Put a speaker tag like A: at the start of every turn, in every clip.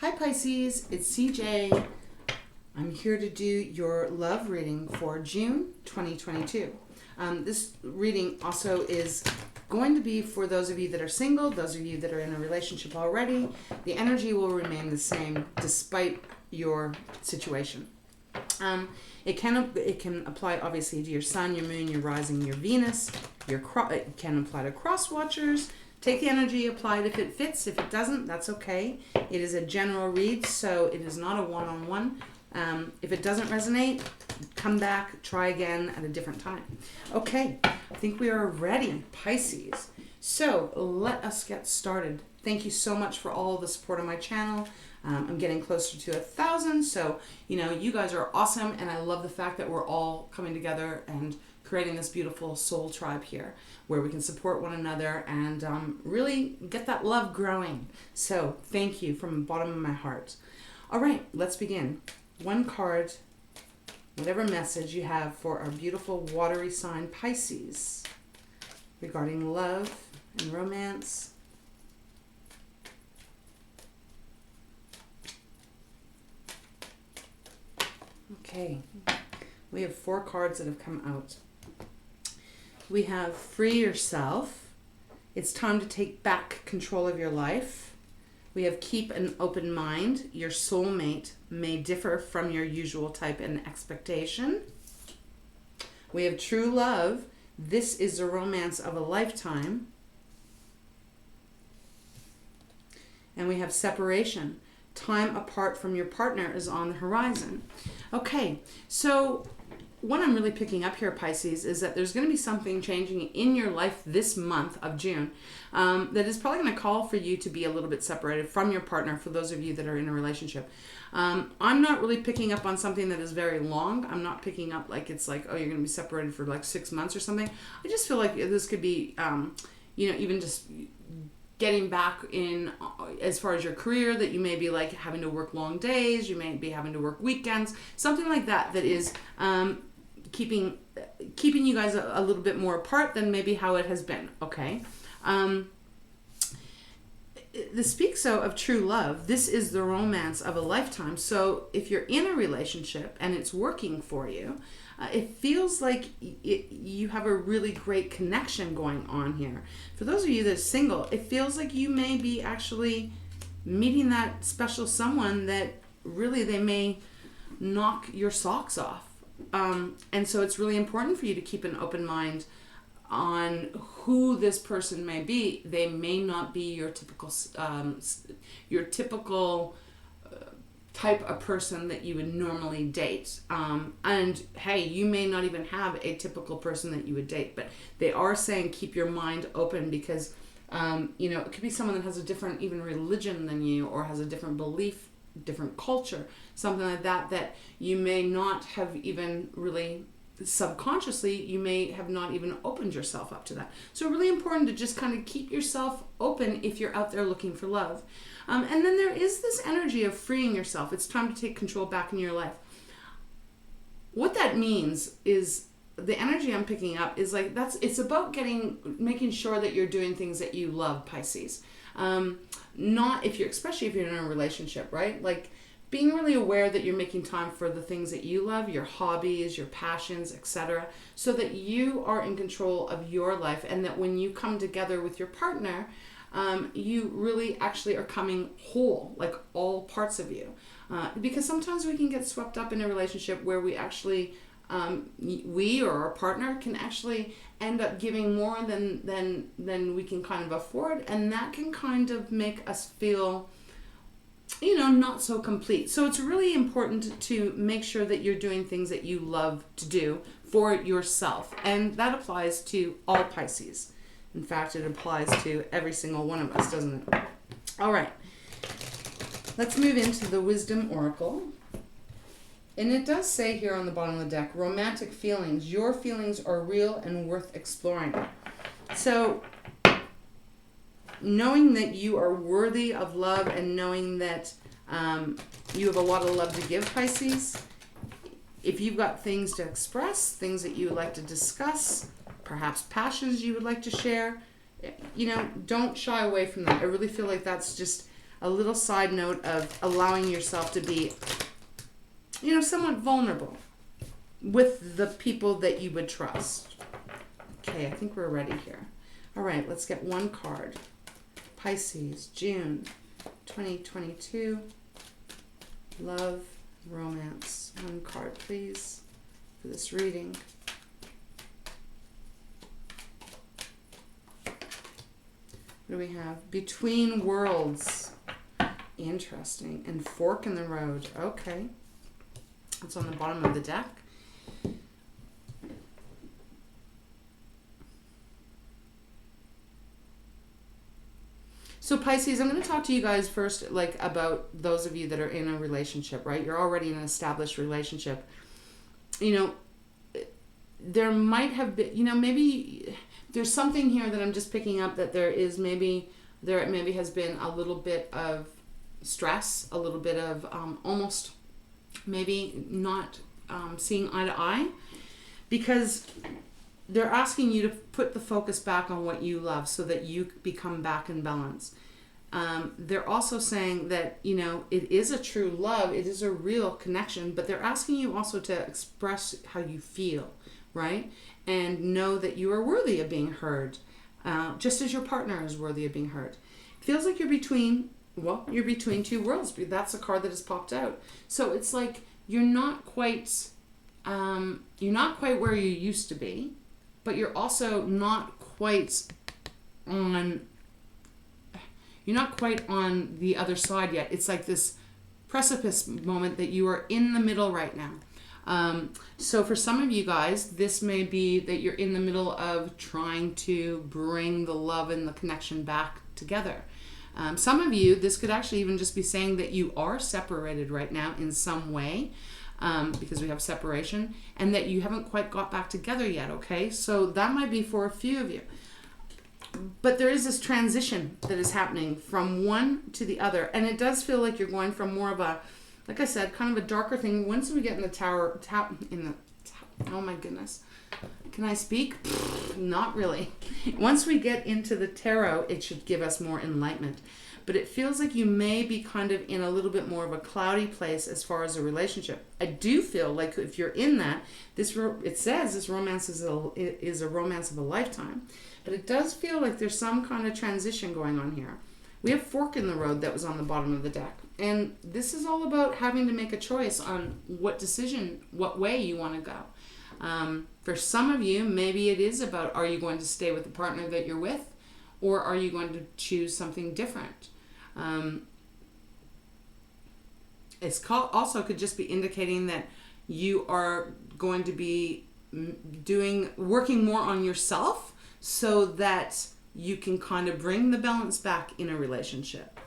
A: Hi Pisces, it's CJ. I'm here to do your love reading for June 2022. This reading also is going to be for those of you that are single, those of you that are in a relationship already. The energy will remain the same despite your situation. It can apply obviously to your sun, your moon, your rising, your Venus. It can apply to cross watchers. Take the energy, apply it if it fits. If it doesn't, that's okay. It is a general read, so it is not a one-on-one. If it doesn't resonate, come back, try again at a different time. Okay, I think we are ready, Pisces. So let us get started. Thank you so much for all the support on my channel. I'm getting closer to 1,000, so you guys are awesome, and I love the fact that we're all coming together and creating this beautiful soul tribe here where we can support one another and really get that love growing. So thank you from the bottom of my heart. All right, let's begin. One card, whatever message you have for our beautiful watery sign Pisces regarding love and romance. Okay, we have 4 cards that have come out. We have free yourself. It's time to take back control of your life. We have keep an open mind. Your soulmate may differ from your usual type and expectation. We have true love. This is the romance of a lifetime. And we have separation. Time apart from your partner is on the horizon. Okay, so what I'm really picking up here, Pisces, is that there's going to be something changing in your life this month of June that is probably going to call for you to be a little bit separated from your partner for those of you that are in a relationship. I'm not really picking up on something that is very long. I'm not picking up like it's like, oh, you're going to be separated for like 6 months or something. I just feel like this could be, even just getting back in as far as your career, that you may be like having to work long days, you may be having to work weekends, something like that is keeping you guys a little bit more apart than maybe how it has been. Okay. This speaks so of true love. This is the romance of a lifetime. So if you're in a relationship and it's working for you, it feels like you have a really great connection going on here. For those of you that are single, it feels like you may be actually meeting that special someone that really they may knock your socks off. And so it's really important for you to keep an open mind on who this person may be. They may not be your typical type of person that you would normally date. And hey, you may not even have a typical person that you would date, but they are saying keep your mind open because, it could be someone that has a different even religion than you or has a different belief, different culture, something like that you may not have even really subconsciously, you may have not even opened yourself up to that. So really important to just kind of keep yourself open if you're out there looking for love. And then there is this energy of freeing yourself. It's time to take control back in your life. What that means is the energy I'm picking up is like it's about making sure that you're doing things that you love, Pisces. Not especially if you're in a relationship, right? Like being really aware that you're making time for the things that you love, your hobbies, your passions, etc., so that you are in control of your life, and that when you come together with your partner, you really actually are coming whole, like all parts of you. Because sometimes we can get swept up in a relationship where we actually, we or our partner can actually end up giving more than we can kind of afford, and that can kind of make us feel not so complete. So it's really important to make sure that you're doing things that you love to do for yourself. And that applies to all Pisces. In fact, it applies to every single one of us, doesn't it? All right. Let's move into the Wisdom Oracle. And it does say here on the bottom of the deck, romantic feelings. Your feelings are real and worth exploring. So knowing that you are worthy of love and knowing that you have a lot of love to give, Pisces, if you've got things to express, things that you would like to discuss, perhaps passions you would like to share, don't shy away from that. I really feel like that's just a little side note of allowing yourself to be, you know, somewhat vulnerable with the people that you would trust. Okay, I think we're ready here. All right, let's get one card. Pisces, June 2022. Love, romance. One card, please, for this reading. What do we have? Between Worlds. Interesting. And Fork in the Road. Okay. It's on the bottom of the deck. So Pisces, I'm going to talk to you guys first, like, about those of you that are in a relationship, right? You're already in an established relationship. You know, there might have been, you know, maybe there's something here that I'm just picking up, that there maybe has been a little bit of stress, a little bit of almost maybe not seeing eye to eye, because they're asking you to put the focus back on what you love so that you become back in balance. They're also saying that, you know, it is a true love, it is a real connection, but they're asking you also to express how you feel, right? And know that you are worthy of being heard, just as your partner is worthy of being heard. It feels like you're between two worlds. That's a card that has popped out. So it's like you're not quite where you used to be, but you're also not quite on the other side yet. It's like this precipice moment that you are in the middle right now. So for some of you guys, this may be that you're in the middle of trying to bring the love and the connection back together. Some of you, this could actually even just be saying that you are separated right now in some way, because we have separation, and that you haven't quite got back together yet, okay? So that might be for a few of you. But there is this transition that is happening from one to the other, and it does feel like you're going from more of a, like I said, kind of a darker thing. Once we get in the oh my goodness. Can I speak? Not really. Once we get into the tarot, it should give us more enlightenment. But it feels like you may be kind of in a little bit more of a cloudy place as far as a relationship. I do feel like if you're in that, it says this romance is a romance of a lifetime. But it does feel like there's some kind of transition going on here. We have Fork in the Road that was on the bottom of the deck. And this is all about having to make a choice on what way you want to go. For some of you, maybe it is about, are you going to stay with the partner that you're with, or are you going to choose something different? Also could just be indicating that you are going to be working more on yourself so that you can kind of bring the balance back in a relationship.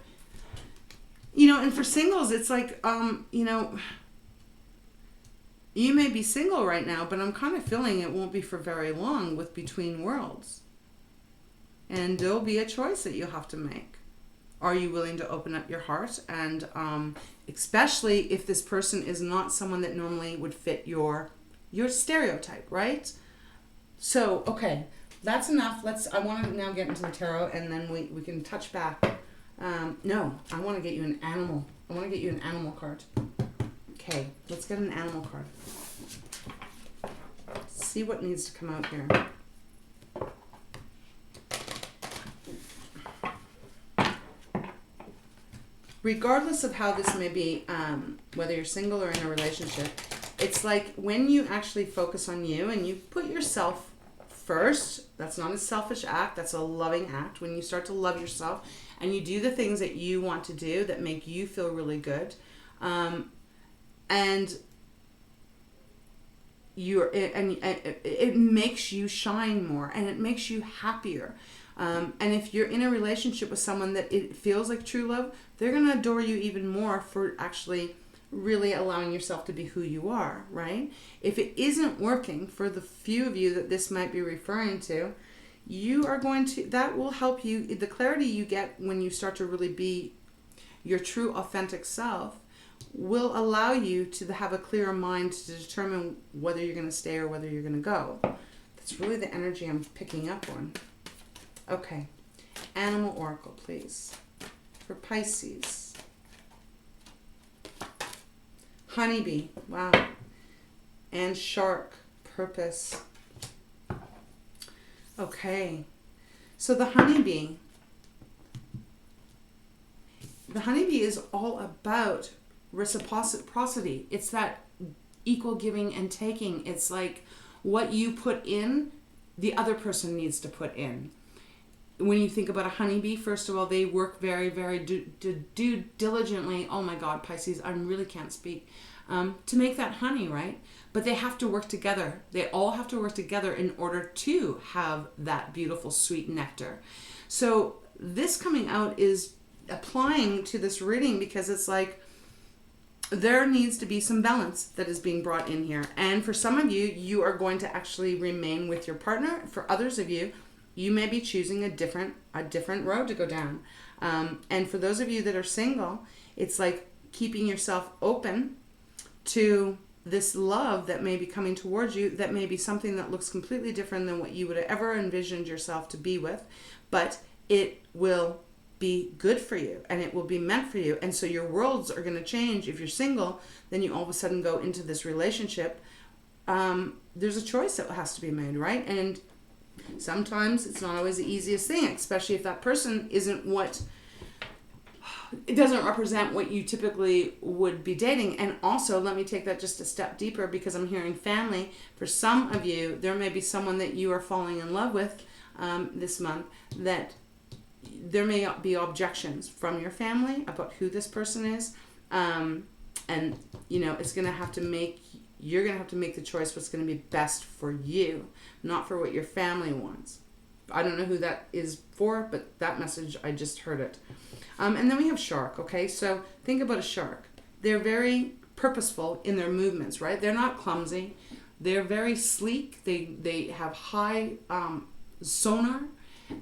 A: You know, and for singles, it's like, you know, you may be single right now, but I'm kind of feeling it won't be for very long with Between Worlds. And there'll be a choice that you have to make. Are you willing to open up your heart? And especially if this person is not someone that normally would fit your stereotype, right? So, okay, that's enough. I want to now get into the tarot, and then we can touch back. No, I want to get you an animal. I want to get you an animal card. Okay, let's get an animal card. See what needs to come out here. Regardless of how this may be, whether you're single or in a relationship, it's like when you actually focus on you and you put yourself first, that's not a selfish act, that's a loving act. When you start to love yourself and you do the things that you want to do that make you feel really good, and it makes you shine more and it makes you happier. And if you're in a relationship with someone that it feels like true love, they're going to adore you even more for actually really allowing yourself to be who you are, right? If it isn't working, for the few of you that this might be referring to, that will help you. The clarity you get when you start to really be your true authentic self will allow you to have a clearer mind to determine whether you're going to stay or whether you're going to go. That's really the energy I'm picking up on. Okay, Animal Oracle, please, for Pisces. Honeybee, wow. And shark, purpose. Okay, so the honeybee is all about reciprocity. It's that equal giving and taking. It's like what you put in, the other person needs to put in. When you think about a honeybee, first of all, they work very, very diligently. Oh my God, Pisces, I really can't speak. To make that honey, right? But they have to work together. They all have to work together in order to have that beautiful, sweet nectar. So this coming out is applying to this reading because it's like there needs to be some balance that is being brought in here. And for some of you, you are going to actually remain with your partner. For others of you, you may be choosing a different road to go down. And for those of you that are single, it's like keeping yourself open to this love that may be coming towards you, that may be something that looks completely different than what you would have ever envisioned yourself to be with, but it will be good for you and it will be meant for you. And so your worlds are going to change. If you're single, then you all of a sudden go into this relationship. There's a choice that has to be made, right? And sometimes it's not always the easiest thing, especially if that person it doesn't represent what you typically would be dating. And also, let me take that just a step deeper because I'm hearing family. For some of you, there may be someone that you are falling in love with this month that there may be objections from your family about who this person is. And, it's going to have to you're going to have to make the choice what's going to be best for you, not for what your family wants. I don't know who that is for, but that message, I just heard it. And then we have shark, okay? So think about a shark. They're very purposeful in their movements, right? They're not clumsy. They're very sleek. They have high sonar,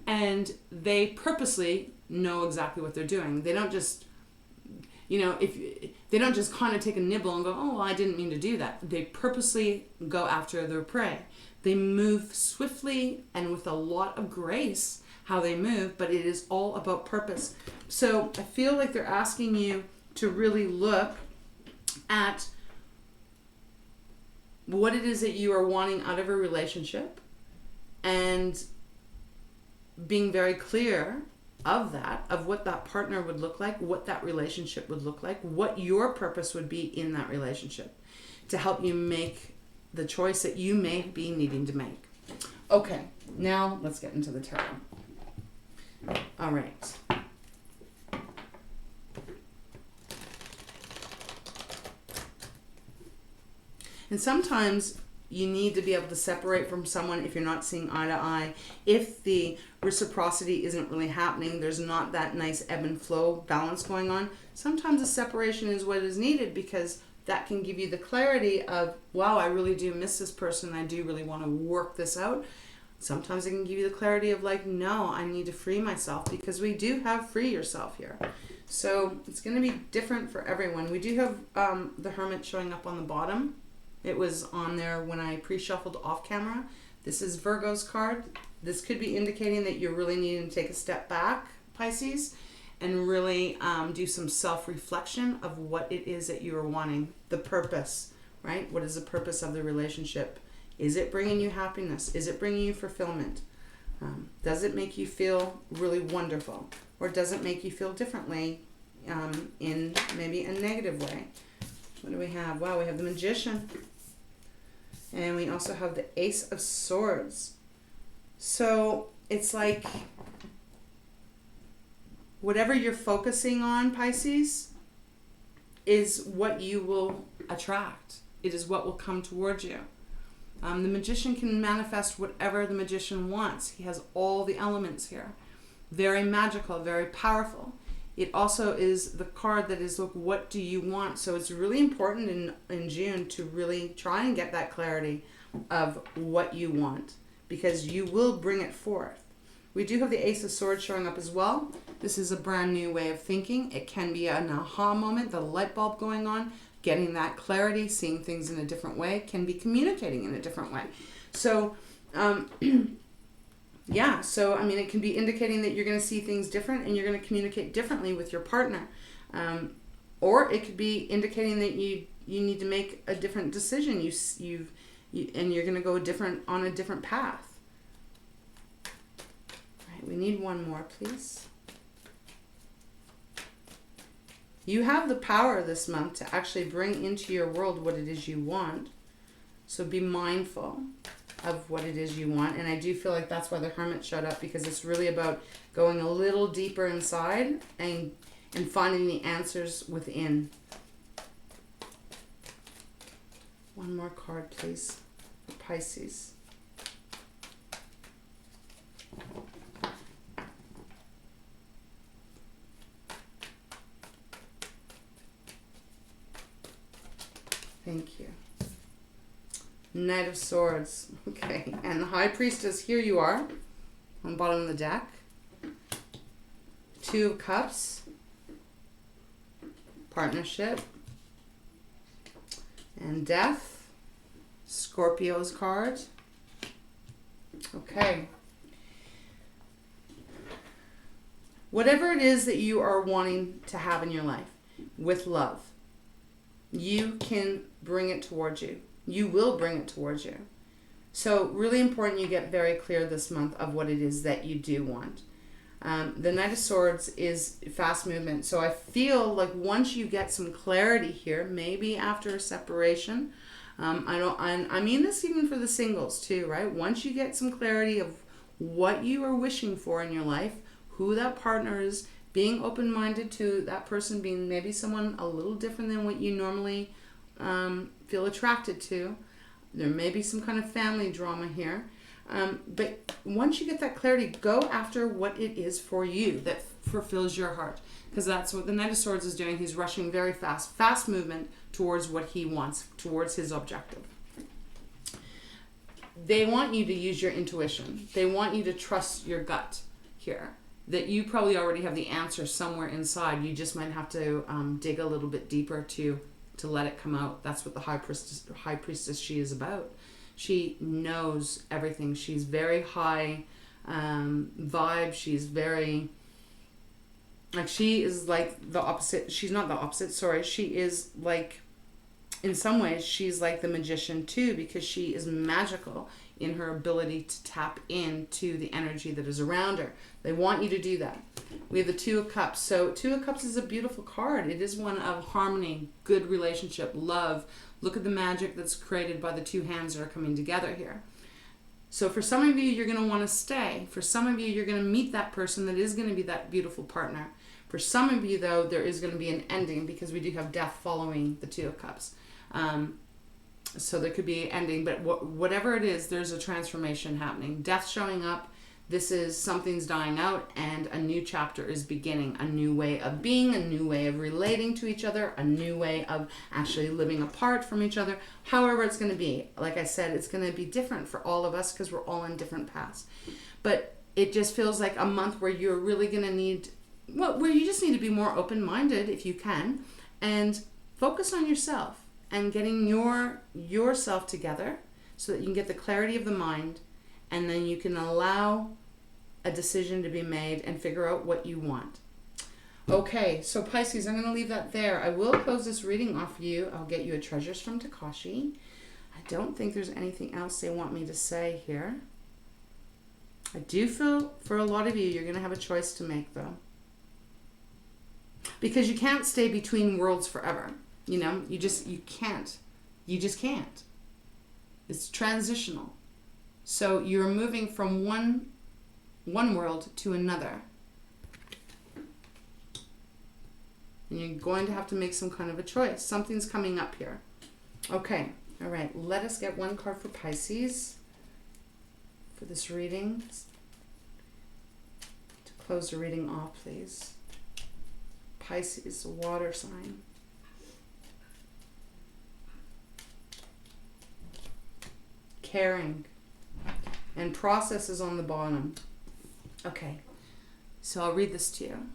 A: and they purposely know exactly what they're doing. They don't just, they don't just kind of take a nibble and go, oh, well, I didn't mean to do that. They purposely go after their prey. They move swiftly and with a lot of grace how they move, but it is all about purpose. So I feel like they're asking you to really look at what it is that you are wanting out of a relationship and being very clear of what that partner would look like, what that relationship would look like, what your purpose would be in that relationship to help you make the choice that you may be needing to make. Okay, now let's get into the tarot. All right. And sometimes you need to be able to separate from someone if you're not seeing eye to eye. If the reciprocity isn't really happening, there's not that nice ebb and flow balance going on. Sometimes a separation is what is needed because that can give you the clarity of, wow, I really do miss this person. I do really want to work this out. Sometimes it can give you the clarity of like, no, I need to free myself, because we do have free yourself here. So it's going to be different for everyone. We do have the Hermit showing up on the bottom. It was on there when I pre-shuffled off camera. This is Virgo's card. This could be indicating that you're really needing to take a step back, Pisces, and really do some self-reflection of what it is that you are wanting. The purpose, right? What is the purpose of the relationship? Is it bringing you happiness? Is it bringing you fulfillment? Does it make you feel really wonderful? Or does it make you feel differently in maybe a negative way? What do we have? Wow, we have the Magician. And we also have the Ace of Swords. So it's like whatever you're focusing on, Pisces, is what you will attract. It is what will come towards you. The Magician can manifest whatever the Magician wants. He has all the elements here. Very magical, very powerful. It also is the card that is, look, what do you want? So it's really important in June to really try and get that clarity of what you want, because you will bring it forth. We do have the Ace of Swords showing up as well. This is a brand new way of thinking. It can be an aha moment, the light bulb going on, getting that clarity, seeing things in a different way, can be communicating in a different way. So Yeah, so I mean, it can be indicating that you're going to see things different and you're going to communicate differently with your partner. Or it could be indicating that you need to make a different decision. And you're going to go on a different path. All right, we need one more, please. You have the power this month to actually bring into your world what it is you want. So be mindful of what it is you want. And I do feel like that's why the Hermit showed up, because it's really about going a little deeper inside and finding the answers within. One more card, please. Pisces. Thank you. Knight of Swords. Okay. And the High Priestess, here you are on the bottom of the deck. Two of Cups. Partnership. And Death. Scorpio's card. Okay. Whatever it is that you are wanting to have in your life with love, you can bring it towards you. You will bring it towards you. So really important you get very clear this month of what it is that you do want. The Knight of Swords is fast movement. So I feel like once you get some clarity here, maybe after a separation, I mean this even for the singles too, right? Once you get some clarity of what you are wishing for in your life, who that partner is, being open-minded to that person being maybe someone a little different than what you normally feel attracted to. There may be some kind of family drama here. But once you get that clarity, go after what it is for you that fulfills your heart. Because that's what the Knight of Swords is doing. He's rushing very fast movement towards what he wants, towards his objective. They want you to use your intuition. They want you to trust your gut here. That you probably already have the answer somewhere inside. You just might have to dig a little bit deeper to let it come out. That's what the High Priestess she is about. She knows everything. She's very high vibe. She's very, like, she is like the opposite. She's not the opposite, sorry. She is like, in some ways, she's like the magician too, because she is magical in her ability to tap into the energy that is around her. They want you to do that. We have the Two of Cups. So Two of Cups is a beautiful card. It is one of harmony, good relationship, love. Look at the magic that's created by the two hands that are coming together here. So for some of you, you're going to want to stay. For some of you, you're going to meet that person that is going to be that beautiful partner. For some of you, though, there is going to be an ending, because we do have death following the Two of Cups. So there could be an ending, but whatever it is, there's a transformation happening. Death showing up. This is something's dying out and a new chapter is beginning. A new way of being, a new way of relating to each other, a new way of actually living apart from each other. However it's going to be. Like I said, it's going to be different for all of us because we're all in different paths. But it just feels like a month where you're really going to need, where you just need to be more open-minded if you can, and focus on yourself and getting yourself together so that you can get the clarity of the mind, and then you can allow a decision to be made and figure out what you want. Okay, so Pisces, I'm going to leave that there. I will close this reading off for you. I'll get you a Treasures from Tikashi. I don't think there's anything else they want me to say here. I do feel for a lot of you, you're going to have a choice to make, though. Because you can't stay between worlds forever. You know, you can't. You just can't. It's transitional. So you're moving from one world to another. And you're going to have to make some kind of a choice. Something's coming up here. Okay. All right. Let us get one card for Pisces for this reading. To close the reading off, please. Pisces, water sign. Caring. And process is on the bottom. Okay, so I'll read this to you.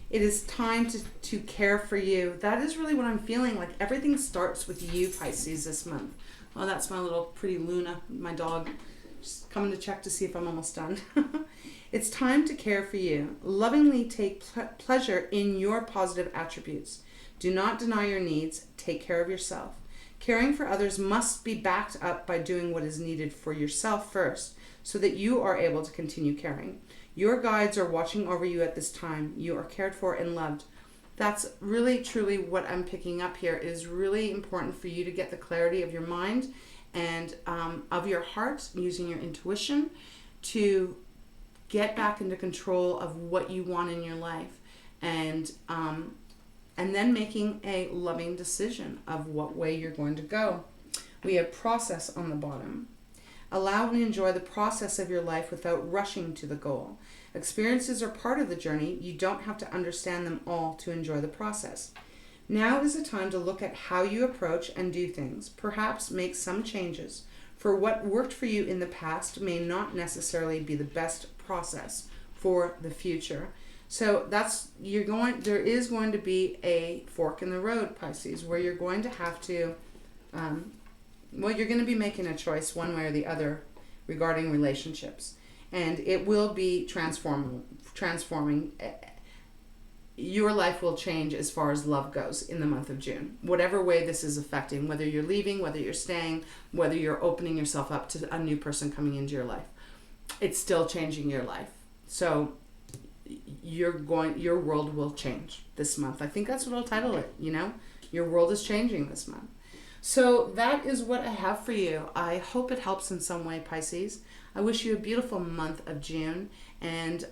A: It is time to care for you. That is really what I'm feeling like. Everything starts with you, Pisces, this month. Oh, that's my little pretty Luna, my dog. Just coming to check to see if I'm almost done. It's time to care for you. Lovingly take pleasure in your positive attributes. Do not deny your needs. Take care of yourself. Caring for others must be backed up by doing what is needed for yourself first, so that you are able to continue caring. Your guides are watching over you at this time. You are cared for and loved. That's really, truly what I'm picking up here. It is really important for you to get the clarity of your mind and of your heart, using your intuition to get back into control of what you want in your life, and then making a loving decision of what way you're going to go. We have process on the bottom. Allow and enjoy the process of your life without rushing to the goal. Experiences are part of the journey. You don't have to understand them all to enjoy the process. Now is the time to look at how you approach and do things. Perhaps make some changes. For what worked for you in the past may not necessarily be the best process for the future. So there is going to be a fork in the road, Pisces, where you're going to have to, you're going to be making a choice one way or the other regarding relationships. And it will be transforming. Your life will change as far as love goes in the month of June. Whatever way this is affecting, whether you're leaving, whether you're staying, whether you're opening yourself up to a new person coming into your life, it's still changing your life. So your world will change this month. I think that's what I'll title it, Your world is changing this month. So that is what I have for you. I hope it helps in some way, Pisces. I wish you a beautiful month of June, and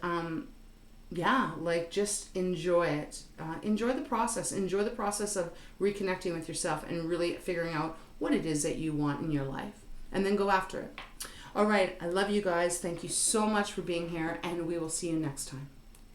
A: just enjoy it. Enjoy the process. Enjoy the process of reconnecting with yourself and really figuring out what it is that you want in your life, and then go after it. All right, I love you guys. Thank you so much for being here, and we will see you next time.